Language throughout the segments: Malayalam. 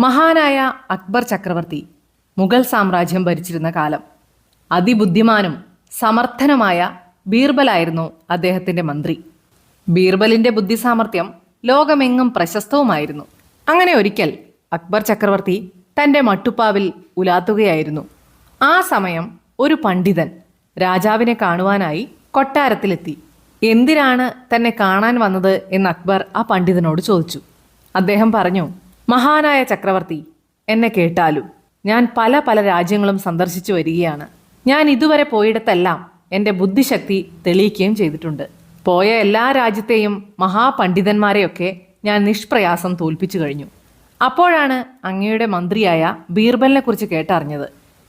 മഹാനായ അക്ബർ ചക്രവർത്തി മുഗൾ സാമ്രാജ്യം ഭരിച്ചിരുന്ന കാലം. അതിബുദ്ധിമാനും സമർത്ഥനുമായ ബീർബലായിരുന്നു അദ്ദേഹത്തിന്റെ മന്ത്രി. ബീർബലിന്റെ ബുദ്ധിസാമർഥ്യം ലോകമെങ്ങും പ്രശസ്തവുമായിരുന്നു. അങ്ങനെ ഒരിക്കൽ അക്ബർ ചക്രവർത്തി തന്റെ മട്ടുപ്പാവിൽ ഉലാത്തുകയായിരുന്നു. ആ സമയം ഒരു പണ്ഡിതൻ രാജാവിനെ കാണുവാനായി കൊട്ടാരത്തിലെത്തി. എന്തിനാണ് തന്നെ കാണാൻ വന്നത് എന്ന് അക്ബർ ആ പണ്ഡിതനോട് ചോദിച്ചു. അദ്ദേഹം പറഞ്ഞു, മഹാനായ ചക്രവർത്തി, എന്നെ കേട്ടാലും ഞാൻ പല പല രാജ്യങ്ങളും സന്ദർശിച്ചു വരികയാണ്. ഞാൻ ഇതുവരെ പോയിടത്തെല്ലാം എൻ്റെ ബുദ്ധിശക്തി തെളിയിക്കുകയും ചെയ്തിട്ടുണ്ട്. പോയ എല്ലാ രാജ്യത്തെയും മഹാപണ്ഡിതന്മാരെയൊക്കെ ഞാൻ നിഷ്പ്രയാസം തോൽപ്പിച്ചു കഴിഞ്ഞു. അപ്പോഴാണ് അങ്ങയുടെ മന്ത്രിയായ ബീർബലിനെ കുറിച്ച് കേട്ടറിഞ്ഞത്.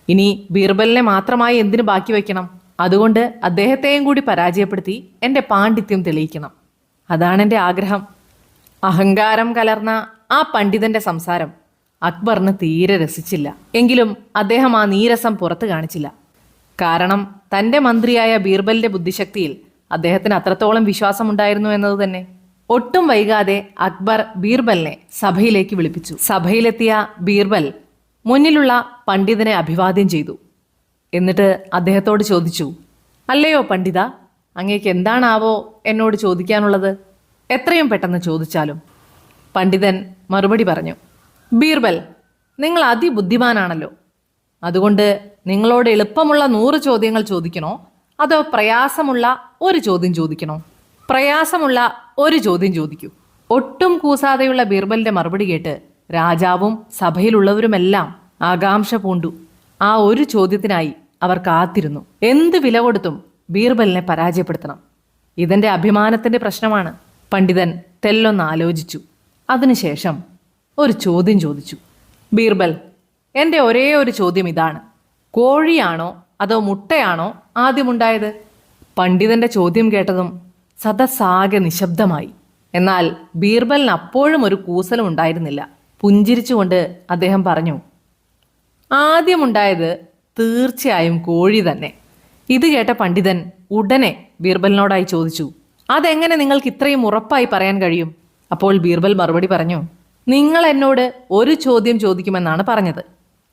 ഇനി ബീർബലിനെ മാത്രമായി എന്തിനു ബാക്കി വയ്ക്കണം? അതുകൊണ്ട് അദ്ദേഹത്തെയും കൂടി പരാജയപ്പെടുത്തി എൻ്റെ പാണ്ഡിത്യം തെളിയിക്കണം. അതാണെൻ്റെ ആഗ്രഹം. അഹങ്കാരം കലർന്ന ആ പണ്ഡിതന്റെ സംസാരം അക്ബറിന് തീരെ രസിച്ചില്ല. എങ്കിലും അദ്ദേഹം ആ നീരസം പുറത്തു കാണിച്ചില്ല. കാരണം തൻ്റെ മന്ത്രിയായ ബീർബലിന്റെ ബുദ്ധിശക്തിയിൽ അദ്ദേഹത്തിന് അത്രത്തോളം വിശ്വാസമുണ്ടായിരുന്നു എന്നത് തന്നെ. ഒട്ടും വൈകാതെ അക്ബർ ബീർബലിനെ സഭയിലേക്ക് വിളിപ്പിച്ചു. സഭയിലെത്തിയ ബീർബൽ മുന്നിലുള്ള പണ്ഡിതനെ അഭിവാദ്യം ചെയ്തു. എന്നിട്ട് അദ്ദേഹത്തോട് ചോദിച്ചു, അല്ലയോ പണ്ഡിത, അങ്ങേക്ക് എന്താണാവോ എന്നോട് ചോദിക്കാനുള്ളത്? എത്രയും പെട്ടെന്ന് ചോദിച്ചാലും. പണ്ഡിതൻ മറുപടി പറഞ്ഞു, ബീർബൽ, നിങ്ങൾ അതിബുദ്ധിമാനാണല്ലോ. അതുകൊണ്ട് നിങ്ങളോട് എളുപ്പമുള്ള 100 ചോദ്യങ്ങൾ ചോദിക്കണോ, അതോ പ്രയാസമുള്ള ഒരു ചോദ്യം ചോദിക്കണോ? പ്രയാസമുള്ള ഒരു ചോദ്യം ചോദിക്കൂ. ഒട്ടും കൂസാതെയുള്ള ബീർബലിന്റെ മറുപടി കേട്ട് രാജാവും സഭയിലുള്ളവരുമെല്ലാം ആകാംക്ഷ പൂണ്ടു. ആ ഒരു ചോദ്യത്തിനായി അവർ കാത്തിരുന്നു. എന്ത് വില കൊടുത്തും ബീർബലിനെ പരാജയപ്പെടുത്തണം. ഇതെന്റെ അഭിമാനത്തിന്റെ പ്രശ്നമാണ്. പണ്ഡിതൻ തെല്ലൊന്ന് ആലോചിച്ചു. അതിനുശേഷം ഒരു ചോദ്യം ചോദിച്ചു. ബീർബൽ, എൻ്റെ ഒരേ ഒരു ചോദ്യം ഇതാണ്: കോഴിയാണോ അതോ മുട്ടയാണോ ആദ്യമുണ്ടായത്? പണ്ഡിതന്റെ ചോദ്യം കേട്ടതും സദസ്സാകെ നിശബ്ദമായി. എന്നാൽ ബീർബലിന് അപ്പോഴും ഒരു കൂസലും ഉണ്ടായിരുന്നില്ല. പുഞ്ചിരിച്ചുകൊണ്ട് അദ്ദേഹം പറഞ്ഞു, ആദ്യമുണ്ടായത് തീർച്ചയായും കോഴി തന്നെ. ഇത് കേട്ട പണ്ഡിതൻ ഉടനെ ബീർബലിനോടായി ചോദിച്ചു, അതെങ്ങനെ നിങ്ങൾക്ക് ഇത്രയും ഉറപ്പായി പറയാൻ കഴിയും? അപ്പോൾ ബീർബൽ മറുപടി പറഞ്ഞു, നിങ്ങൾ എന്നോട് ഒരു ചോദ്യം ചോദിക്കുമെന്നാണ് പറഞ്ഞത്.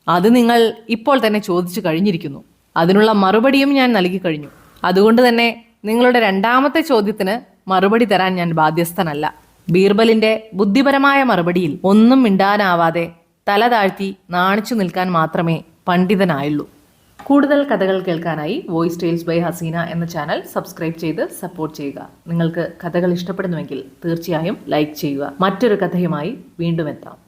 അത് നിങ്ങൾ ഇപ്പോൾ തന്നെ ചോദിച്ചു കഴിഞ്ഞിരിക്കുന്നു. അതിനുള്ള മറുപടിയും ഞാൻ നൽകി കഴിഞ്ഞു. അതുകൊണ്ട് തന്നെ നിങ്ങളുടെ രണ്ടാമത്തെ ചോദ്യത്തിന് മറുപടി തരാൻ ഞാൻ ബാധ്യസ്ഥനല്ല. ബീർബലിന്റെ ബുദ്ധിപരമായ മറുപടിയിൽ ഒന്നും മിണ്ടാനാവാതെ തല താഴ്ത്തി നാണിച്ചു നിൽക്കാൻ മാത്രമേ പണ്ഡിതനായുള്ളൂ. കൂടുതൽ കഥകൾ കേൾക്കാനായി വോയിസ് ടെയിൽസ് ബൈ ഹസീന എന്ന ചാനൽ സബ്സ്ക്രൈബ് ചെയ്ത് സപ്പോർട്ട് ചെയ്യുക. നിങ്ങൾക്ക് കഥകൾ ഇഷ്ടപ്പെടുന്നുവെങ്കിൽ തീർച്ചയായും ലൈക്ക് ചെയ്യുക. മറ്റൊരു കഥയുമായി വീണ്ടും എത്താം.